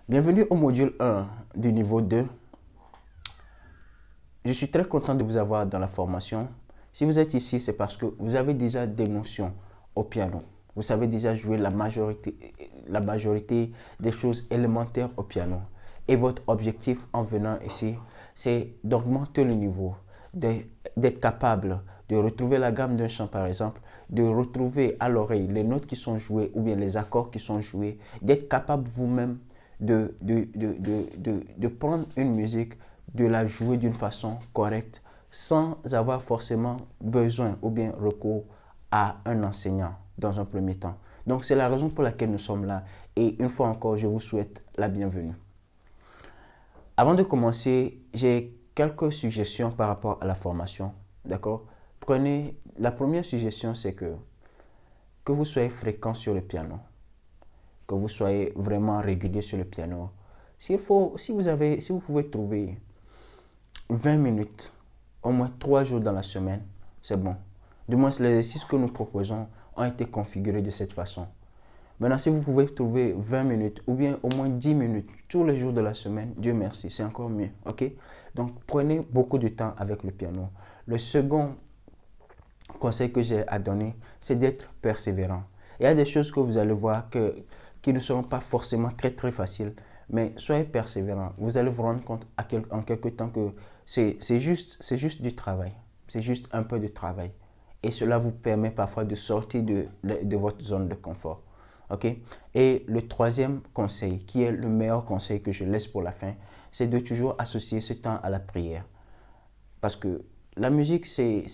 Bienvenue au module 1 du niveau 2. Je suis très content de vous avoir dans la formation. Si vous êtes ici, c'est parce que vous avez déjà des notions au piano. Vous savez déjà jouer la majorité des choses élémentaires au piano. Et votre objectif en venant ici, c'est d'augmenter le niveau, d'être capable de retrouver la gamme d'un chant par exemple, de retrouver à l'oreille les notes qui sont jouées ou bien les accords qui sont joués, d'être capable vous-même de prendre une musique, de la jouer d'une façon correcte sans avoir forcément besoin ou bien recours à un enseignant dans un premier temps. Donc c'est la raison pour laquelle nous sommes là et une fois encore, je vous souhaite la bienvenue. Avant de commencer, j'ai quelques suggestions par rapport à la formation, d'accord? Prenez, la première suggestion, c'est que vous soyez fréquent sur le piano, que vous soyez vraiment régulier sur le piano. Si vous pouvez trouver 20 minutes, au moins 3 jours dans la semaine, c'est bon. Du moins, les exercices que nous proposons ont été configurés de cette façon. Maintenant, si vous pouvez trouver 20 minutes ou bien au moins 10 minutes tous les jours de la semaine, Dieu merci, c'est encore mieux. Ok? Donc, prenez beaucoup de temps avec le piano. Le second conseil que j'ai à donner, c'est d'être persévérant. Il y a des choses que vous allez voir qui ne seront pas forcément très faciles, mais soyez persévérant. Vous allez vous rendre compte en quelque temps que c'est juste du travail. C'est juste un peu de travail. Et cela vous permet parfois de sortir de votre zone de confort. Ok? Et le troisième conseil, qui est le meilleur conseil que je laisse pour la fin, c'est de toujours associer ce temps à la prière. Parce que la musique, c'est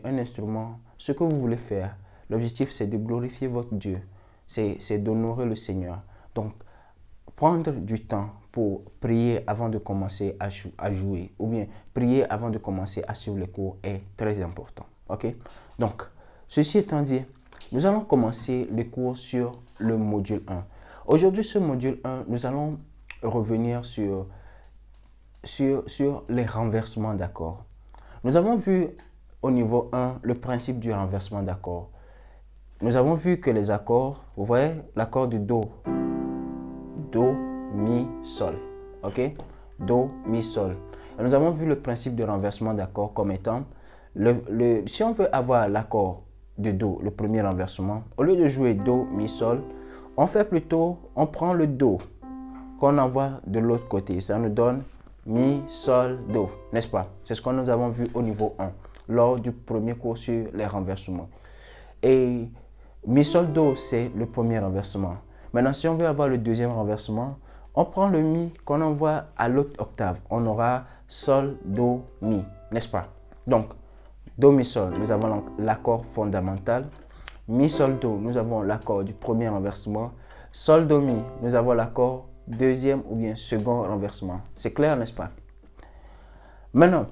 un instrument. Ce que vous voulez faire, l'objectif, c'est de glorifier votre Dieu. C'est d'honorer le Seigneur. Donc, prendre du temps pour prier avant de commencer à jouer ou bien prier avant de commencer à suivre les cours est très important. Ok? Donc, ceci étant dit, nous allons commencer les cours sur le module 1. Aujourd'hui, ce module 1, nous allons revenir sur les renversements d'accords. Nous avons vu au niveau 1 le principe du renversement d'accords. Nous avons vu que les accords, vous voyez l'accord de Do, Do, Mi, Sol. Ok? Do, Mi, Sol. Et nous avons vu le principe de renversement d'accords comme étant, si on veut avoir l'accord de Do, le premier renversement, au lieu de jouer Do, Mi, Sol, on prend le Do qu'on envoie de l'autre côté. Ça nous donne Mi, Sol, Do, n'est-ce pas? C'est ce que nous avons vu au niveau 1, lors du premier cours sur les renversements. Et Mi, Sol, Do, c'est le premier renversement. Maintenant, si on veut avoir le deuxième renversement, on prend le Mi qu'on envoie à l'autre octave. On aura Sol, Do, Mi, n'est-ce pas? Donc, Do, Mi, Sol, nous avons l'accord fondamental. Mi, Sol, Do, nous avons l'accord du premier renversement. Sol, Do, Mi, nous avons l'accord deuxième ou bien second renversement. C'est clair, n'est-ce pas? Maintenant,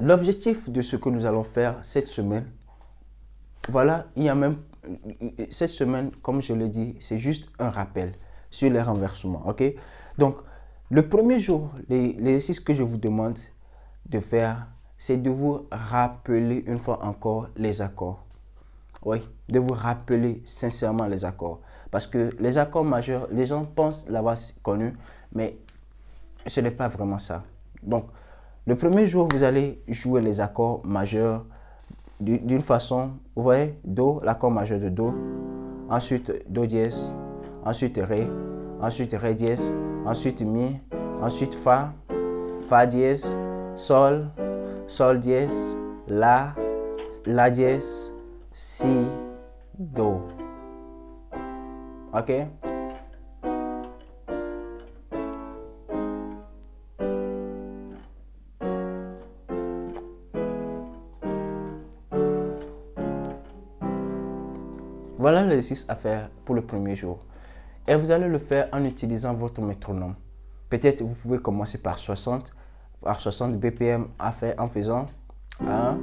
l'objectif de ce que nous allons faire cette semaine, voilà, cette semaine, comme je l'ai dit, c'est juste un rappel sur les renversements, ok? Donc, le premier jour, l'exercice que je vous demande de faire, c'est de vous rappeler une fois encore les accords. Oui, de vous rappeler sincèrement les accords. Parce que les accords majeurs, les gens pensent l'avoir connu, mais ce n'est pas vraiment ça. Donc, le premier jour, vous allez jouer les accords majeurs d'une façon, vous voyez, Do, l'accord majeur de Do, ensuite Do dièse, ensuite Ré dièse, ensuite Mi, ensuite Fa dièse, Sol dièse, La dièse, Si, Do. Ok? Voilà l'exercice à faire pour le premier jour. Et vous allez le faire en utilisant votre métronome. Peut-être vous pouvez commencer par 60 BPM en faisant 1,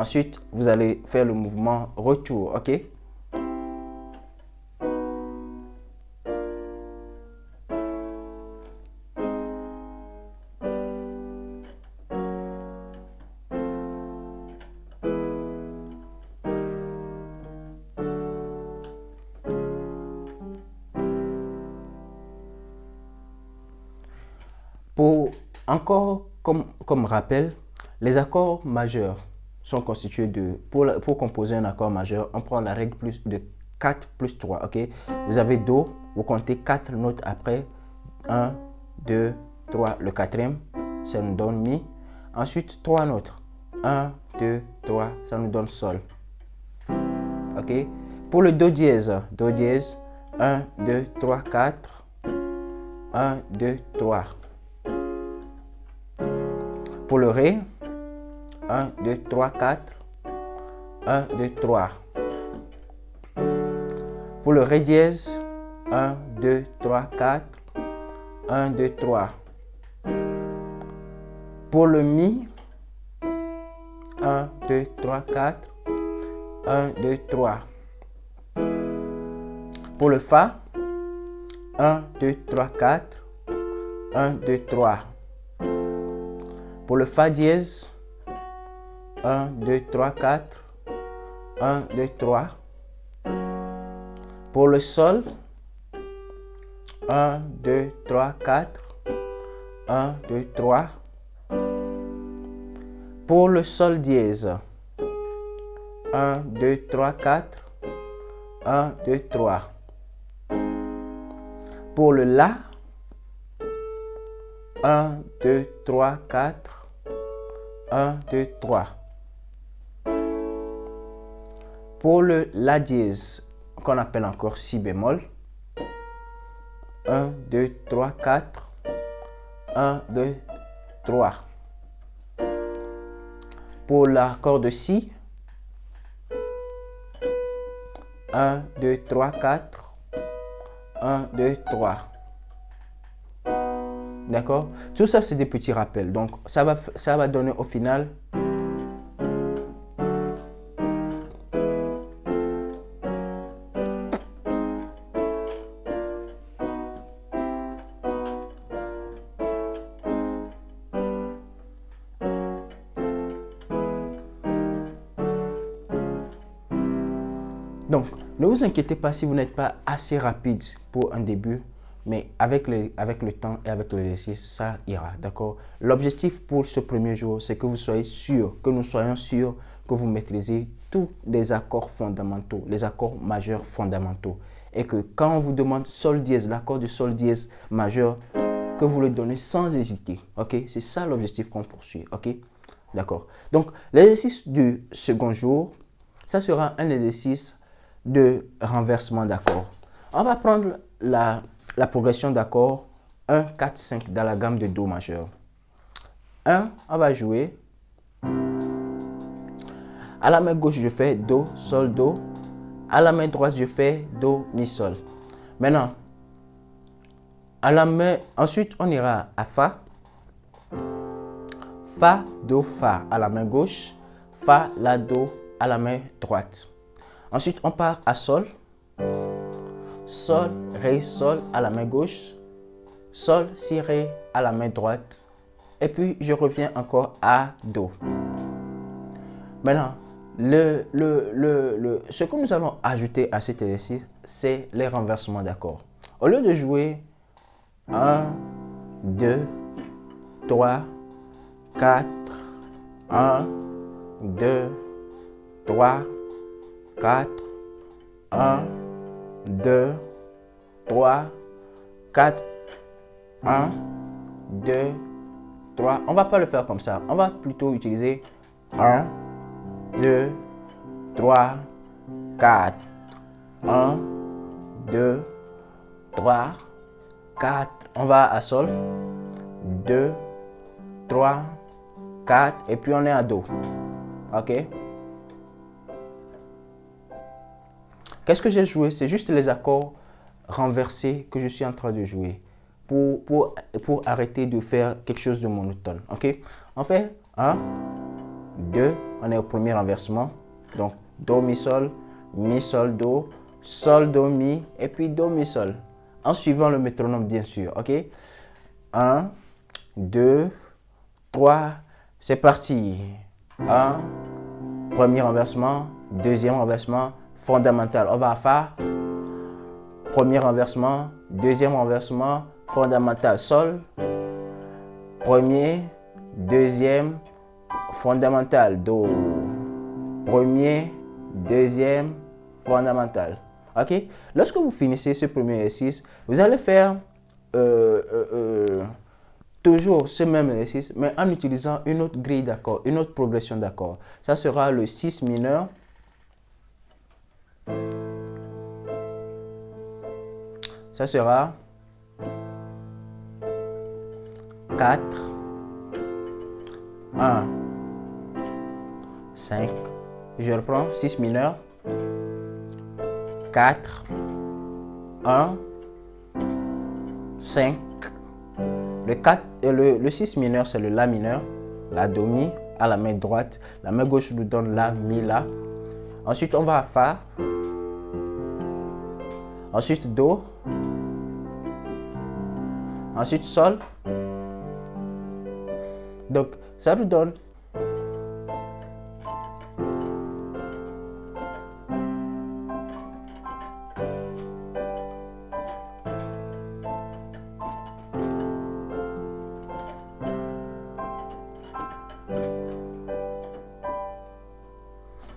ensuite, vous allez faire le mouvement retour, ok? Encore comme rappel, les accords majeurs sont constitués de, pour composer un accord majeur, on prend la règle de 4 plus 3, ok? Vous avez Do, vous comptez 4 notes après, 1, 2, 3, le quatrième, ça nous donne Mi. Ensuite, 3 notes, 1, 2, 3, ça nous donne Sol, ok? Pour le Do dièse, 1, 2, 3, 4, 1, 2, 3. Pour le Ré, 1, 2, 3, 4, 1, 2, 3. Pour le Ré dièse, 1, 2, 3, 4, 1, 2, 3. Pour le Mi, 1, 2, 3, 4, 1, 2, 3. Pour le Fa, 1, 2, 3, 4, 1, 2, 3. Pour le Fa dièse, 1, 2, 3, 4, 1, 2, 3. Pour le Sol, 1, 2, 3, 4, 1, 2, 3. Pour le Sol dièse, 1, 2, 3, 4, 1, 2, 3. Pour le La, 1, 2, 3, 4, 1, 2, 3. Pour le La dièse, qu'on appelle encore Si bémol, 1, 2, 3, 4, 1, 2, 3. Pour l'accord de Si, 1, 2, 3, 4, 1, 2, 3. D'accord? Tout ça, c'est des petits rappels. Donc, ça va donner au final Donc, ne vous inquiétez pas si vous n'êtes pas assez rapide pour un début, mais avec le temps et avec l'exercice, ça ira, d'accord? L'objectif pour ce premier jour, c'est que vous soyez sûr, que nous soyons sûrs que vous maîtrisez tous les accords fondamentaux, les accords majeurs fondamentaux. Et que quand on vous demande Sol dièse, l'accord de Sol dièse majeur, que vous le donnez sans hésiter, ok? C'est ça l'objectif qu'on poursuit, ok? D'accord? Donc, l'exercice du second jour, ça sera un exercice de renversement d'accords. On va prendre la progression d'accords 1, 4, 5 dans la gamme de Do majeur. 1, on va jouer. À la main gauche, je fais Do, Sol, Do. À la main droite, je fais Do, Mi, Sol. Maintenant, ensuite, on ira à Fa. Fa, Do, Fa à la main gauche. Fa, La, Do à la main droite. Ensuite, on part à Sol. Sol, Ré, Sol à la main gauche. Sol, Si, Ré à la main droite. Et puis, je reviens encore à Do. Maintenant, ce que nous allons ajouter à cet exercice, c'est les renversements d'accords. Au lieu de jouer 1, 2, 3, 4, 1, 2, 3, 4, 1, 2, 3, 4, 1, 2, 3. On ne va pas le faire comme ça. On va plutôt utiliser 1, 2, 3, 4. 1, 2, 3, 4. On va à Sol. 2, 3, 4. Et puis on est à Do. Ok? Qu'est-ce que j'ai joué? C'est juste les accords renversés que je suis en train de jouer pour arrêter de faire quelque chose de monotone. Ok? On fait 1, 2, on est au premier renversement. Donc, Do, Mi, Sol, Do, Sol, Do, Mi, et puis Do, Mi, Sol. En suivant le métronome, bien sûr. Ok? 1, 2, 3, c'est parti. 1, premier renversement, deuxième renversement, fondamental. On va à Fa. Premier renversement, deuxième renversement, fondamental. Sol, premier, deuxième, fondamental, Do. Premier, deuxième, fondamental. Ok? Lorsque vous finissez ce premier exercice, vous allez faire toujours ce même exercice, mais en utilisant une autre grille d'accords, une autre progression d'accords. Ça sera le 6 mineur. Ça sera 4, 1, 5. Je reprends 6 mineur. 4, 1, 5. Le 6 mineur, c'est le La mineur. La Do Mi à la main droite. La main gauche nous donne La, Mi, La. Ensuite, on va à Fa. Ensuite, Do. Ensuite, Sol. Donc, ça nous donne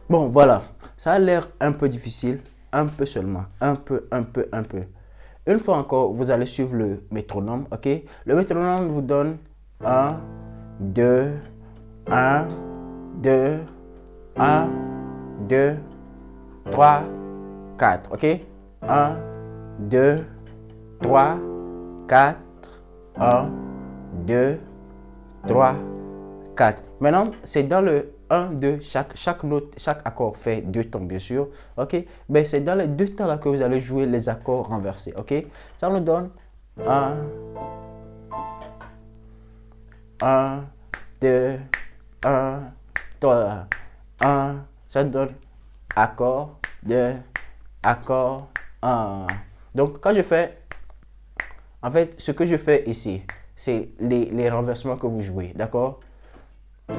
bon, voilà. Ça a l'air un peu difficile, un peu seulement, un peu. Une fois encore, vous allez suivre le métronome, ok? Le métronome vous donne 1, 2, 1, 2, 1, 2, 3, 4, ok? 1, 2, 3, 4, 1, 2, 3, 4. Maintenant, c'est dans le 1, 2, chaque note, chaque accord fait 2 temps, bien sûr. Ok? Mais c'est dans les 2 temps là que vous allez jouer les accords renversés. Ok? Ça nous donne 1, 1, 2, 1, 3, 1. Ça nous donne accord, 2, accord, 1. Donc, quand je fais, en fait, ce que je fais ici, c'est les renversements que vous jouez. D'accord? 1,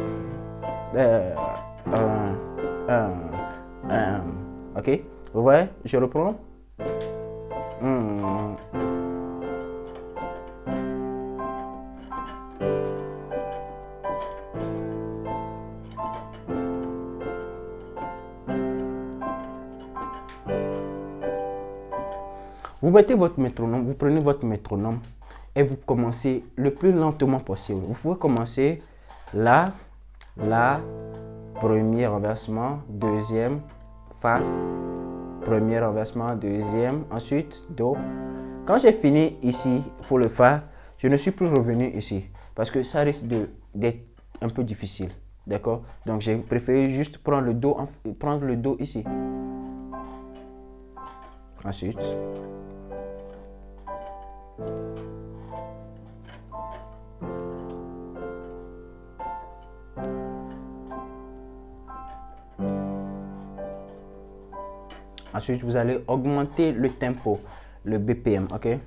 1. Ok? Vous voyez? Je reprends. Vous mettez votre métronome, vous prenez votre métronome et vous commencez le plus lentement possible. Vous pouvez commencer là, premier renversement, deuxième, Fa, premier renversement, deuxième, ensuite Do. Quand j'ai fini ici pour le Fa, je ne suis plus revenu ici parce que ça risque d'être un peu difficile. D'accord? Donc j'ai préféré juste prendre le Do ici. Ensuite. Ensuite, vous allez augmenter le tempo, le BPM, ok?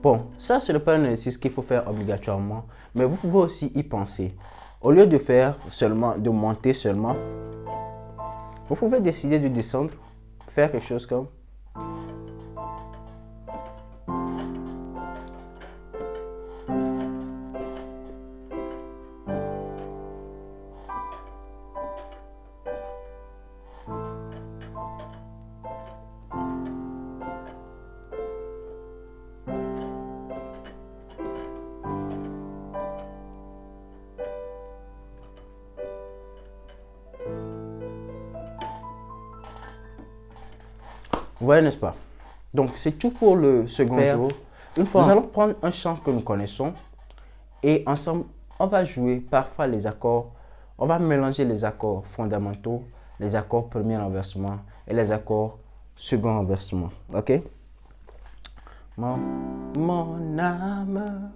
Bon, ça, ce n'est pas un exercice qu'il faut faire obligatoirement, mais vous pouvez aussi y penser. Au lieu de faire seulement, de monter seulement, vous pouvez décider de descendre, faire quelque chose comme. Vous voyez, n'est-ce pas? Donc, c'est tout pour le second jour. Une fois, nous allons prendre un chant que nous connaissons et ensemble, on va jouer parfois les accords. On va mélanger les accords fondamentaux, les accords premier renversement et les accords second renversement. Ok? Mon âme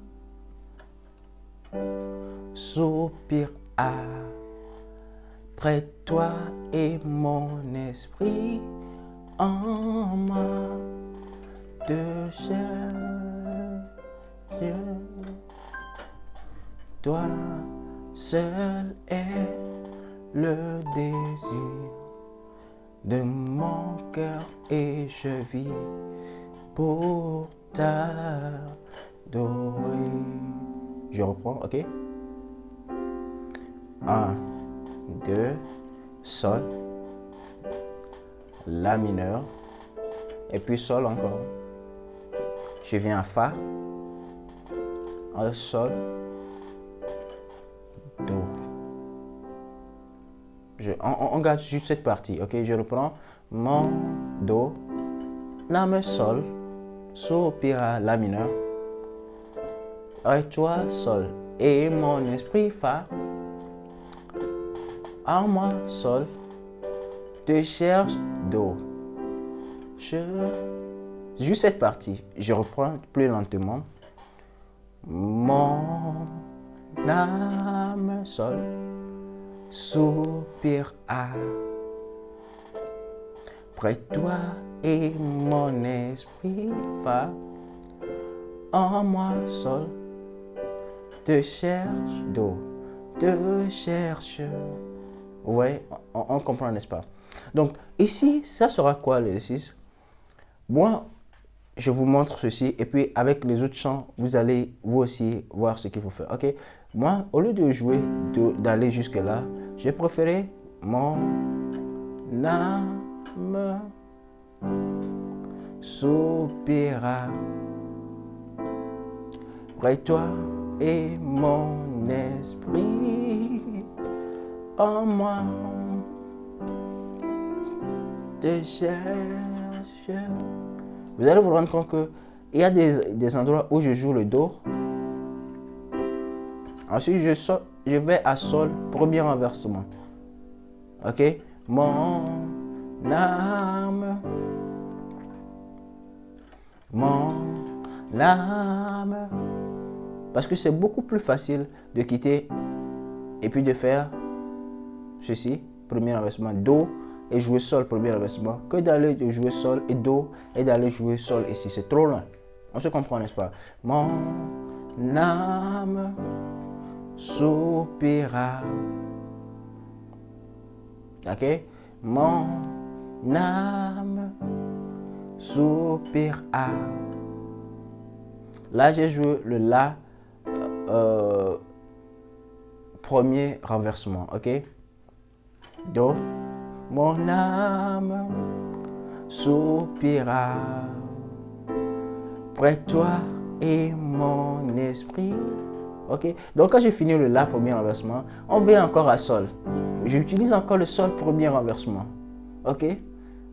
soupire après toi et mon esprit en moi te cherche. Toi seul est le désir de mon cœur et je vis pour t'adorer. Je reprends, ok? 1, 2, Sol, La mineur, et puis Sol encore. Je viens à Fa, un Sol, Do. On garde juste cette partie, ok? Je reprends mon Do, La me Sol, soupira La mineur, et toi Sol, et mon esprit Fa, en moi Sol, te cherche Do. Juste cette partie, je reprends plus lentement. Mon âme Sol soupire près de toi et mon esprit Fa, en moi Sol, te cherche Do, te cherche. Vous voyez, on comprend, n'est-ce pas? Donc ici, ça sera quoi l'exercice? Moi, je vous montre ceci et puis avec les autres chants, vous allez vous aussi voir ce qu'il faut faire. Ok? Moi, au lieu de jouer, d'aller jusque là, j'ai préféré mon âme soupira près de toi et mon esprit en moi te cherche. Vous allez vous rendre compte qu'il y a des endroits où je joue le Do. Ensuite, je vais à Sol, premier renversement. Ok? Mon âme. Parce que c'est beaucoup plus facile de quitter et puis de faire ceci, premier renversement, Do, et jouer Sol, premier renversement, que d'aller jouer Sol et Do et d'aller jouer Sol ici. C'est trop loin. On se comprend, n'est-ce pas? Mon âme soupira. Ok? Mon âme soupira. Là, j'ai joué le La, premier renversement. Ok? Do. Mon âme soupira près de toi et mon esprit. Ok? Donc, quand j'ai fini le La, premier renversement, on vient encore à Sol. J'utilise encore le Sol, premier renversement. Ok?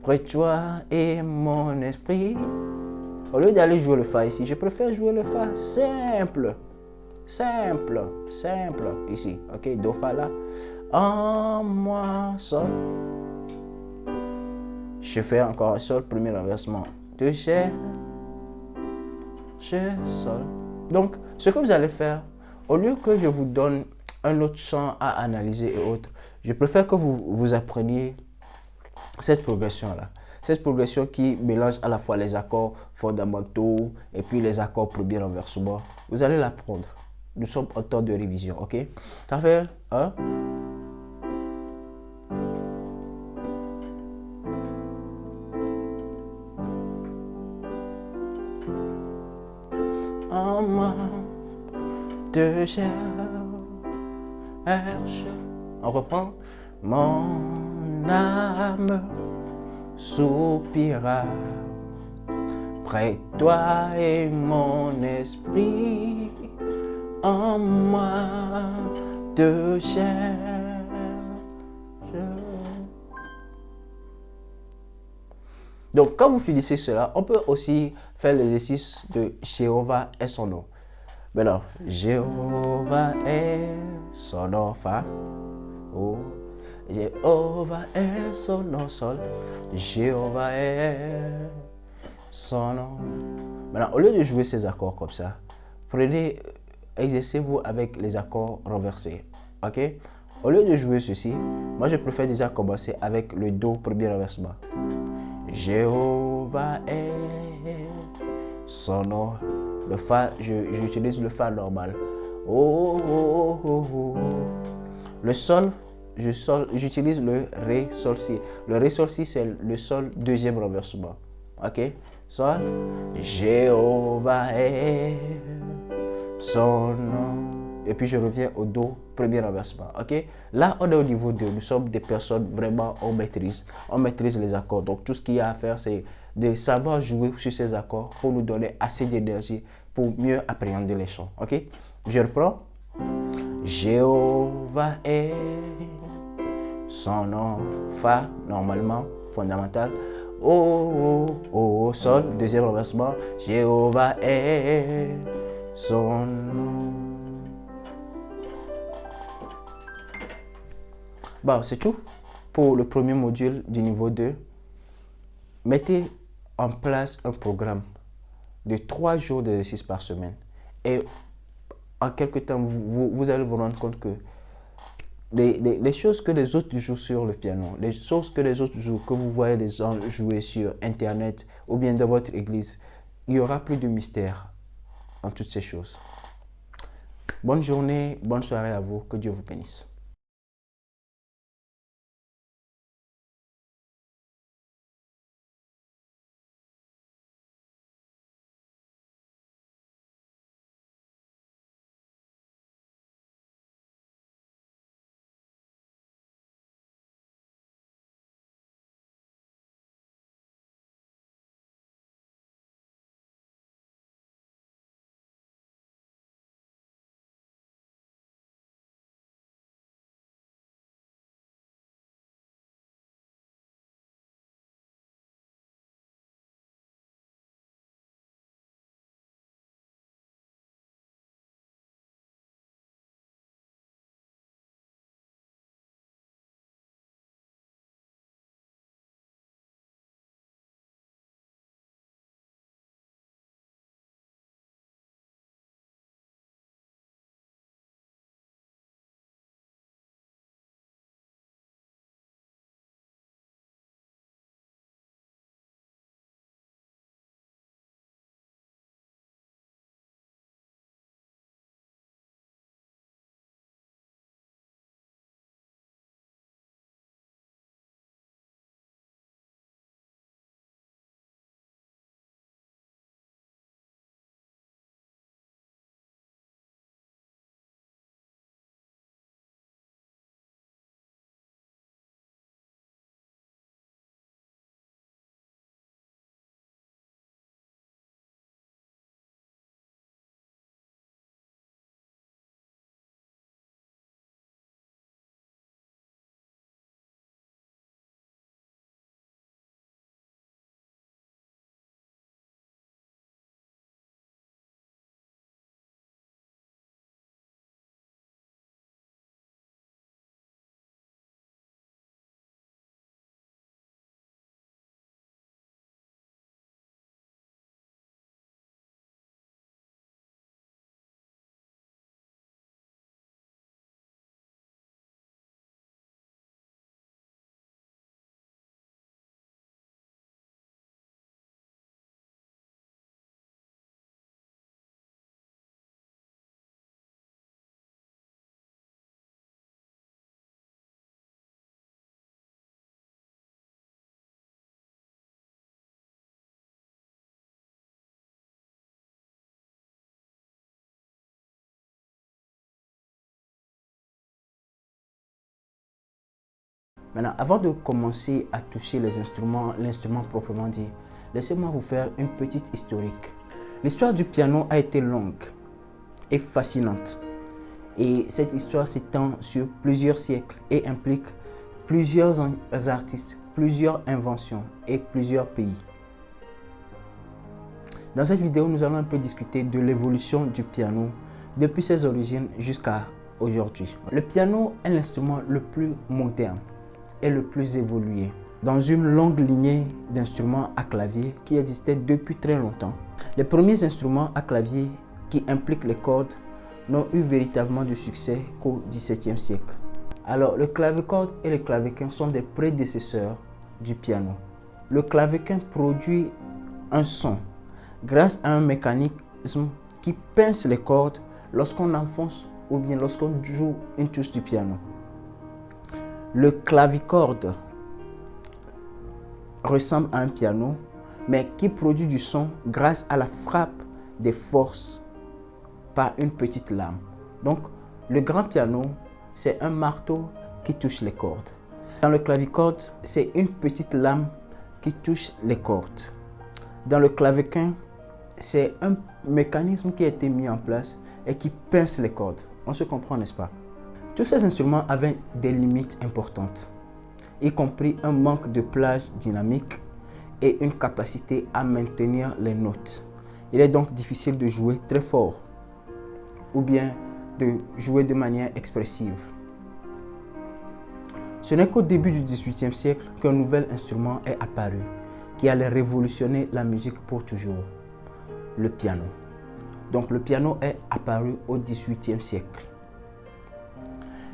Près de toi et mon esprit. Au lieu d'aller jouer le Fa ici, je préfère jouer le Fa simple. Simple. Simple. Ici. Ok? Do, Fa, La. En moi, Sol. Je fais encore un Sol, premier renversement. De cherche, Sol. Donc, ce que vous allez faire, au lieu que je vous donne un autre chant à analyser et autres, je préfère que vous appreniez cette progression-là. Cette progression qui mélange à la fois les accords fondamentaux et puis les accords premier renversement. Vous allez l'apprendre. Nous sommes en temps de révision, ok? Ça fait 1. En moi te cherche. On reprend. Mon âme soupira près de toi et mon esprit en moi te cherche. Donc, quand vous finissez cela, on peut aussi faire l'exercice de Jéhovah est son nom. Alors, Jéhovah est son nom, Fa. Oh. Jéhovah est son nom, Sol. Jéhovah est son nom. Maintenant, au lieu de jouer ces accords comme ça, prenez, exercez-vous avec les accords renversés. Ok? Au lieu de jouer ceci, moi je préfère déjà commencer avec le Do, premier renversement. Jéhovah est sonore. Le Fa, j'utilise le Fa normal. Oh, oh, oh, oh. Le Sol, j'utilise le Ré, Sol, Si. Le Ré, Sol, Si, c'est le Sol deuxième renversement. Ok? Sol. Jéhovah est son nom. Et puis je reviens au Do, premier renversement. Ok? Là, on est au niveau 2. Nous sommes des personnes vraiment, on maîtrise les accords. Donc, tout ce qu'il y a à faire, c'est de savoir jouer sur ces accords pour nous donner assez d'énergie pour mieux appréhender les chants. Ok? Je reprends. Jéhovah est son nom. Fa, normalement, fondamental. Oh, oh, oh, Sol, deuxième renversement. Jéhovah est son nom. Bon, c'est tout pour le premier module du niveau 2. Mettez en place un programme de 3 jours d'exercice par semaine. Et en quelque temps, vous allez vous rendre compte que les choses que les autres jouent sur le piano, les choses que les autres jouent, que vous voyez les gens jouer sur Internet ou bien dans votre église, il n'y aura plus de mystère en toutes ces choses. Bonne journée, bonne soirée à vous. Que Dieu vous bénisse. Maintenant, avant de commencer à toucher l'instrument proprement dit, laissez-moi vous faire une petite historique. L'histoire du piano a été longue et fascinante. Et cette histoire s'étend sur plusieurs siècles et implique plusieurs artistes, plusieurs inventions et plusieurs pays. Dans cette vidéo, nous allons un peu discuter de l'évolution du piano depuis ses origines jusqu'à aujourd'hui. Le piano est l'instrument le plus moderne et le plus évolué dans une longue lignée d'instruments à clavier qui existait depuis très longtemps. Les premiers instruments à clavier qui impliquent les cordes n'ont eu véritablement de succès qu'au XVIIe siècle. Alors, le clavecorde et le clavequin sont des prédécesseurs du piano. Le clavequin produit un son grâce à un mécanisme qui pince les cordes lorsqu'on enfonce ou bien lorsqu'on joue une touche du piano. Le clavicorde ressemble à un piano, mais qui produit du son grâce à la frappe des forces par une petite lame. Donc, le grand piano, c'est un marteau qui touche les cordes. Dans le clavicorde, c'est une petite lame qui touche les cordes. Dans le clavequin, c'est un mécanisme qui a été mis en place et qui pince les cordes. On se comprend, n'est-ce pas? Tous ces instruments avaient des limites importantes, y compris un manque de plage dynamique et une capacité à maintenir les notes. Il est donc difficile de jouer très fort ou bien de jouer de manière expressive. Ce n'est qu'au début du XVIIIe siècle qu'un nouvel instrument est apparu qui allait révolutionner la musique pour toujours, le piano. Donc le piano est apparu au XVIIIe siècle.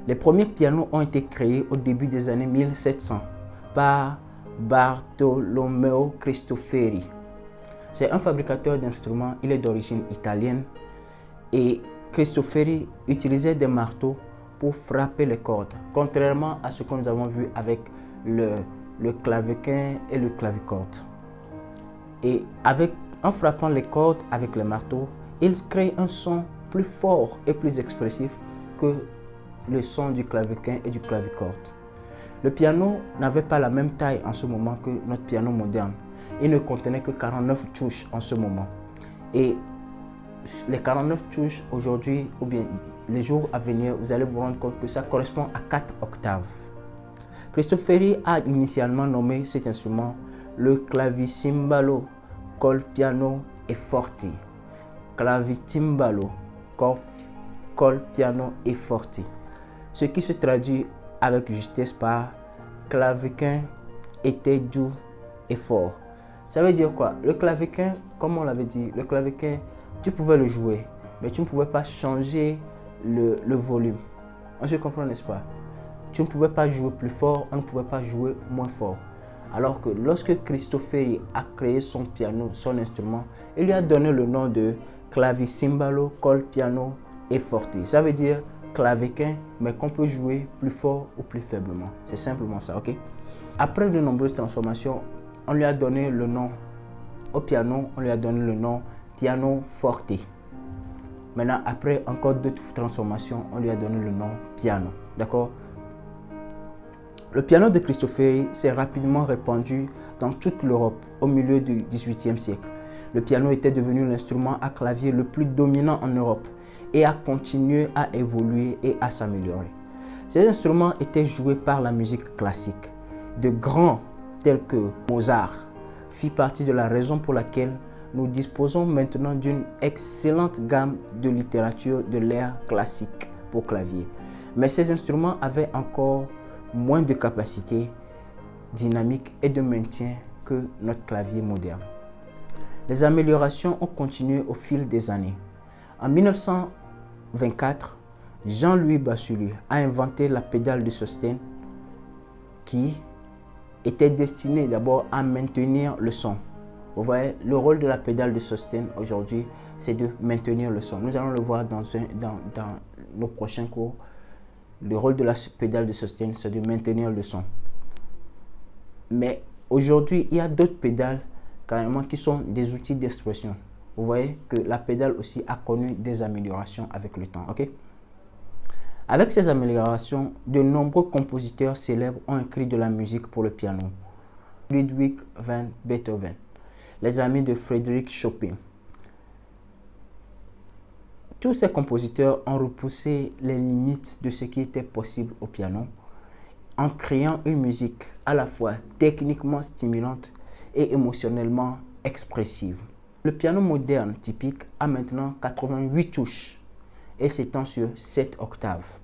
Les premiers pianos ont été créés au début des années 1700 par Bartolomeo Cristofori. C'est un fabricateur d'instruments, il est d'origine italienne et Cristofori utilisait des marteaux pour frapper les cordes, contrairement à ce que nous avons vu avec le clavequin et le clavicorde. Et en frappant les cordes avec les marteaux, il crée un son plus fort et plus expressif que le son du clavequin et du clavicorde. Le piano n'avait pas la même taille en ce moment que notre piano moderne. Il ne contenait que 49 touches en ce moment. Et les 49 touches aujourd'hui, ou bien les jours à venir, vous allez vous rendre compte que ça correspond à 4 octaves. Cristofori a initialement nommé cet instrument le clavicimbalo col piano e forti. Clavicimbalo col piano e forti. Ce qui se traduit avec justesse par clavequin était doux et fort. Ça veut dire quoi? Le clavequin, comme on l'avait dit, le clavequin, tu pouvais le jouer, mais tu ne pouvais pas changer le volume. On se comprend, n'est-ce pas? Tu ne pouvais pas jouer plus fort, on ne pouvait pas jouer moins fort. Alors que lorsque Cristofori a créé son piano, son instrument, il lui a donné le nom de clavicimbalo col piano e forti. Ça veut dire clavequin, mais qu'on peut jouer plus fort ou plus faiblement. C'est simplement ça, ok? Après de nombreuses transformations, on lui a donné le nom, au piano, on lui a donné le nom pianoforte. Maintenant, après encore d'autres transformations, on lui a donné le nom piano, d'accord? Le piano de Cristofori s'est rapidement répandu dans toute l'Europe au milieu du XVIIIe siècle. Le piano était devenu l'instrument à clavier le plus dominant en Europe et a continué à évoluer et à s'améliorer. Ces instruments étaient joués par la musique classique. De grands tels que Mozart fit partie de la raison pour laquelle nous disposons maintenant d'une excellente gamme de littérature de l'ère classique pour clavier. Mais ces instruments avaient encore moins de capacité dynamique et de maintien que notre clavier moderne. Les améliorations ont continué au fil des années. En 1924, Jean-Louis Bassulu a inventé la pédale de sustain qui était destinée d'abord à maintenir le son. Vous voyez, le rôle de la pédale de sustain aujourd'hui, c'est de maintenir le son. Nous allons le voir dans nos prochains cours. Le rôle de la pédale de sustain, c'est de maintenir le son. Mais aujourd'hui, il y a d'autres pédales carrément qui sont des outils d'expression. Vous voyez que la pédale aussi a connu des améliorations avec le temps. Okay? Avec ces améliorations, de nombreux compositeurs célèbres ont écrit de la musique pour le piano. Ludwig van Beethoven, les amis de Frédéric Chopin. Tous ces compositeurs ont repoussé les limites de ce qui était possible au piano en créant une musique à la fois techniquement stimulante et émotionnellement expressive. Le piano moderne typique a maintenant 88 touches et s'étend sur 7 octaves.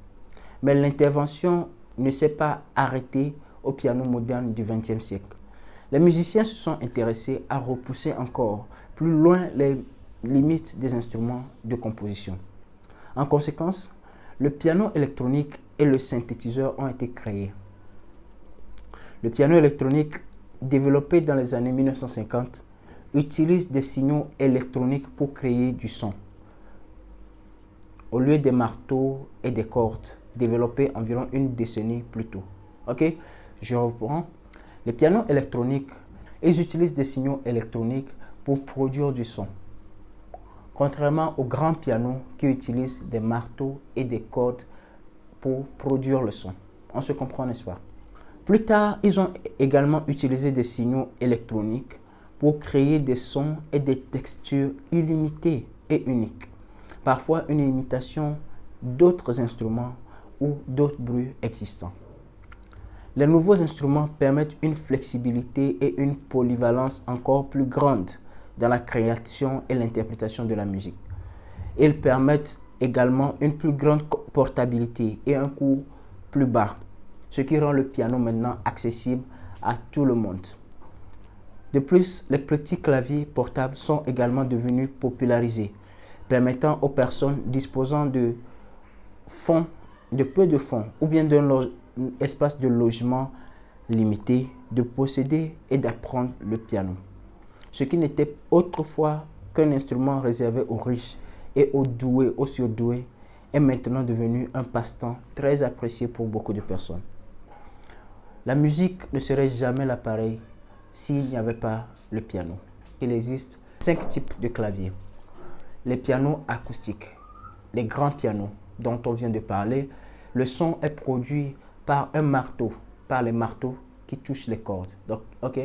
Mais l'intervention ne s'est pas arrêtée au piano moderne du XXe siècle. Les musiciens se sont intéressés à repousser encore plus loin les limites des instruments de composition. En conséquence, le piano électronique et le synthétiseur ont été créés. Le piano électronique, développé dans les années 1950, utilisent des signaux électroniques pour créer du son, au lieu des marteaux et des cordes développés environ une décennie plus tôt. Ok, je reprends. Les pianos électroniques, ils utilisent des signaux électroniques pour produire du son, contrairement aux grands pianos qui utilisent des marteaux et des cordes pour produire le son. On se comprend, n'est-ce pas? Plus tard, ils ont également utilisé des signaux électroniques pour créer des sons et des textures illimitées et uniques. Parfois une imitation d'autres instruments ou d'autres bruits existants. Les nouveaux instruments permettent une flexibilité et une polyvalence encore plus grande dans la création et l'interprétation de la musique. Ils permettent également une plus grande portabilité et un coût plus bas, ce qui rend le piano maintenant accessible à tout le monde. De plus, les petits claviers portables sont également devenus popularisés, permettant aux personnes disposant de peu de fonds ou bien d'un espace de logement limité de posséder et d'apprendre le piano. Ce qui n'était autrefois qu'un instrument réservé aux riches et aux doués, aux surdoués, est maintenant devenu un passe-temps très apprécié pour beaucoup de personnes. La musique ne serait jamais la pareille s'il n'y avait pas le piano. Il existe 5 types de claviers. Les pianos acoustiques, les grands pianos dont on vient de parler, le son est produit par un marteau, par les marteaux qui touchent les cordes. Donc, ok.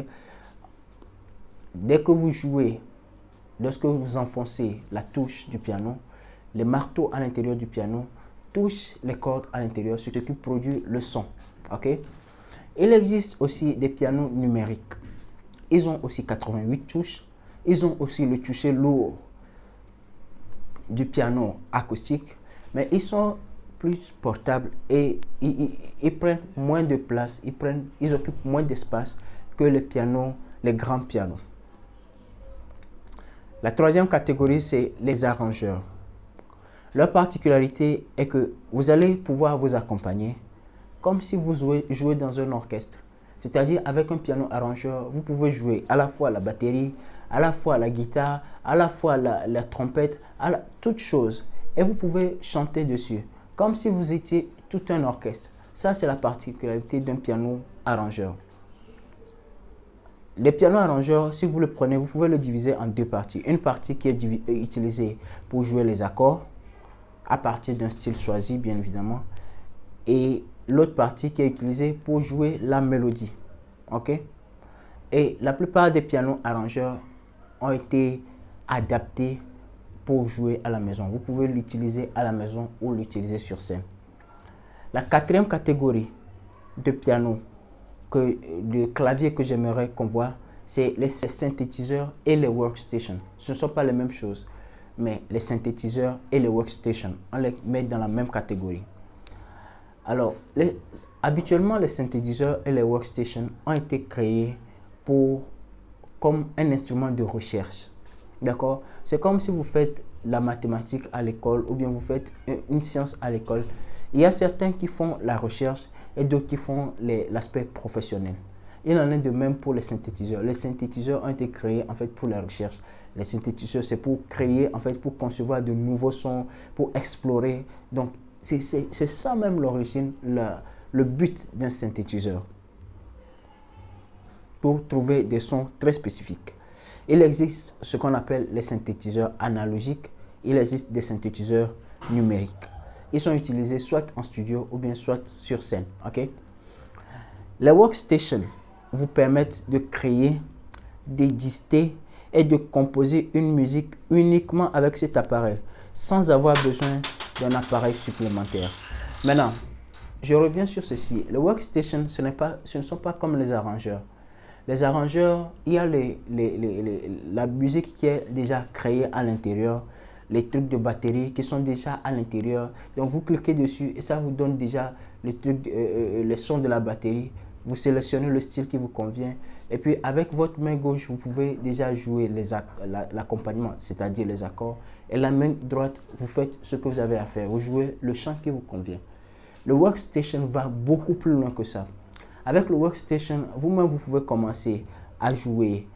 Dès que vous jouez, lorsque vous enfoncez la touche du piano, les marteaux à l'intérieur du piano touchent les cordes à l'intérieur, ce qui produit le son. Ok. Il existe aussi des pianos numériques. Ils ont aussi 88 touches. Ils ont aussi le toucher lourd du piano acoustique, mais ils sont plus portables et ils prennent moins de place, ils occupent moins d'espace que les grands pianos. La troisième catégorie, c'est les arrangeurs. Leur particularité est que vous allez pouvoir vous accompagner comme si vous jouez dans un orchestre. C'est-à-dire avec un piano arrangeur, vous pouvez jouer à la fois la batterie, à la fois la guitare, à la fois la trompette, toutes choses. Et vous pouvez chanter dessus, comme si vous étiez tout un orchestre. Ça, c'est la particularité d'un piano arrangeur. Les pianos arrangeurs, si vous le prenez, vous pouvez le diviser en deux parties. Une partie qui est utilisée pour jouer les accords, à partir d'un style choisi, bien évidemment. Et l'autre partie qui est utilisée pour jouer la mélodie. Ok? Et la plupart des pianos arrangeurs ont été adaptés pour jouer à la maison. Vous pouvez l'utiliser à la maison ou l'utiliser sur scène. La quatrième catégorie de piano, de clavier que j'aimerais qu'on voit, c'est les synthétiseurs et les workstations. Ce ne sont pas les mêmes choses, mais les synthétiseurs et les workstations, on les met dans la même catégorie. Alors, habituellement, les synthétiseurs et les workstations ont été créés comme un instrument de recherche. D'accord? C'est comme si vous faites la mathématique à l'école ou bien vous faites une science à l'école. Il y a certains qui font la recherche et d'autres qui font l'aspect professionnel. Il en est de même pour les synthétiseurs. Les synthétiseurs ont été créés en fait pour la recherche. Les synthétiseurs, c'est pour créer, en fait, pour concevoir de nouveaux sons, pour explorer. Donc, c'est ça même l'origine, le but d'un synthétiseur. Pour trouver des sons très spécifiques. Il existe ce qu'on appelle les synthétiseurs analogiques. Il existe des synthétiseurs numériques. Ils sont utilisés soit en studio ou bien soit sur scène. Okay? Les workstations vous permettent de créer, d'éditer et de composer une musique uniquement avec cet appareil, sans avoir besoin d'un appareil supplémentaire. Maintenant, je reviens sur ceci. Les workstations, ce ne sont pas comme les arrangeurs. Les arrangeurs, il y a la musique qui est déjà créée à l'intérieur, les trucs de batterie qui sont déjà à l'intérieur. Donc vous cliquez dessus et ça vous donne déjà les sons de la batterie. Vous sélectionnez le style qui vous convient. Et puis avec votre main gauche, vous pouvez déjà jouer l'accompagnement, c'est-à-dire les accords. Et la main droite, vous faites ce que vous avez à faire. Vous jouez le chant qui vous convient. Le workstation va beaucoup plus loin que ça. Avec le workstation, vous-même, vous pouvez commencer à jouer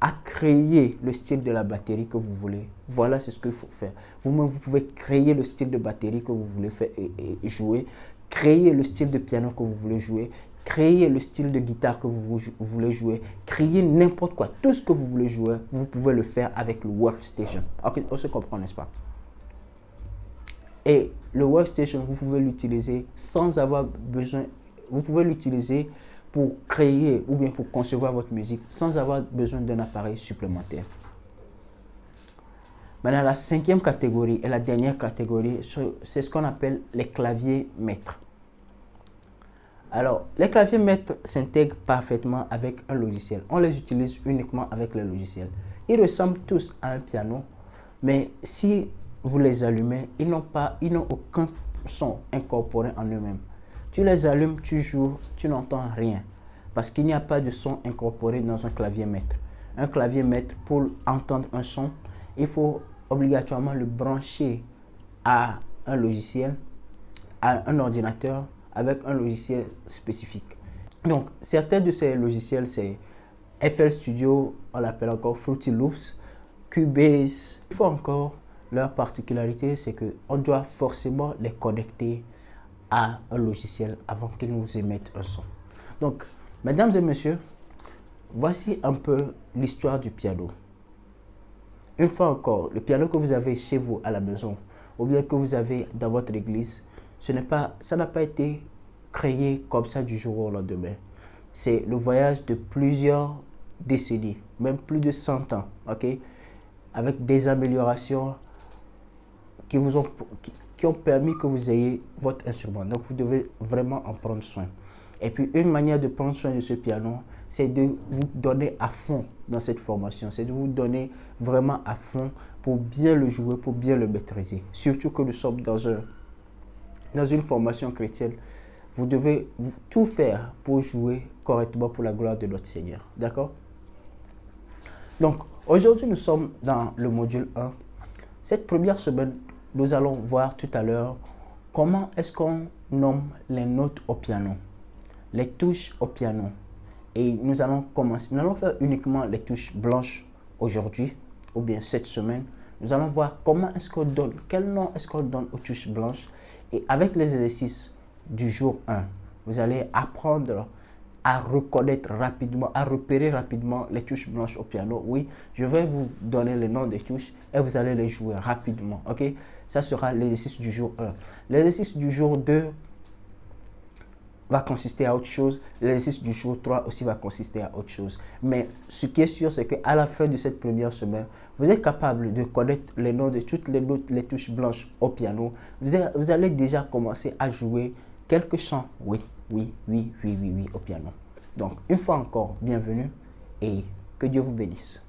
à créer le style de la batterie que vous voulez. Voilà, c'est ce qu'il faut faire. Vous-même, vous pouvez créer le style de batterie que vous voulez faire et jouer, créer le style de piano que vous voulez jouer, créer le style de guitare que vous voulez jouer, créer n'importe quoi. Tout ce que vous voulez jouer, vous pouvez le faire avec le workstation. Ok, on se comprend, n'est-ce pas? Et le workstation, vous pouvez l'utiliser sans avoir besoin, vous pouvez l'utiliser pour créer ou bien pour concevoir votre musique sans avoir besoin d'un appareil supplémentaire. Maintenant, la cinquième catégorie et la dernière catégorie, c'est ce qu'on appelle les claviers maîtres. Alors, les claviers maîtres s'intègrent parfaitement avec un logiciel. On les utilise uniquement avec le logiciel. Ils ressemblent tous à un piano, mais si vous les allumez, ils n'ont aucun son incorporé en eux-mêmes. Tu les allumes, tu joues, tu n'entends rien. Parce qu'il n'y a pas de son incorporé dans un clavier maître. Un clavier maître, pour entendre un son, il faut obligatoirement le brancher à un logiciel, à un ordinateur, avec un logiciel spécifique. Donc, certains de ces logiciels, c'est FL Studio, on l'appelle encore Fruity Loops, Cubase. Il faut encore, leur particularité, c'est qu'on doit forcément les connecter à un logiciel avant qu'ils nous émettent un son. Donc, mesdames et messieurs, voici un peu l'histoire du piano. Une fois encore, le piano que vous avez chez vous à la maison, ou bien que vous avez dans votre église, ça n'a pas été créé comme ça du jour au lendemain. C'est le voyage de plusieurs décennies, même plus de 100 ans, ok? Avec des améliorations qui ont permis que vous ayez votre instrument. Donc, vous devez vraiment en prendre soin. Et puis, une manière de prendre soin de ce piano, c'est de vous donner à fond dans cette formation. C'est de vous donner vraiment à fond pour bien le jouer, pour bien le maîtriser. Surtout que nous sommes dans une formation chrétienne. Vous devez tout faire pour jouer correctement pour la gloire de notre Seigneur. D'accord? Donc, aujourd'hui, nous sommes dans le module 1. Cette première semaine, nous allons voir tout à l'heure comment est-ce qu'on nomme les notes au piano, les touches au piano. Et nous allons faire uniquement les touches blanches aujourd'hui, ou bien cette semaine. Nous allons voir comment est-ce qu'on donne, quel nom est-ce qu'on donne aux touches blanches. Et avec les exercices du jour 1, vous allez apprendre à reconnaître rapidement, à repérer rapidement les touches blanches au piano. Oui, je vais vous donner les noms des touches et vous allez les jouer rapidement. Ok, ça sera l'exercice du jour 1. L'exercice du jour 2 va consister à autre chose. L'exercice du jour 3 aussi va consister à autre chose. Mais ce qui est sûr, c'est qu'à la fin de cette première semaine, vous êtes capable de connaître les noms de toutes les notes, les touches blanches au piano. Vous allez déjà commencer à jouer quelques chants. Oui, au piano. Donc, une fois encore, bienvenue et que Dieu vous bénisse.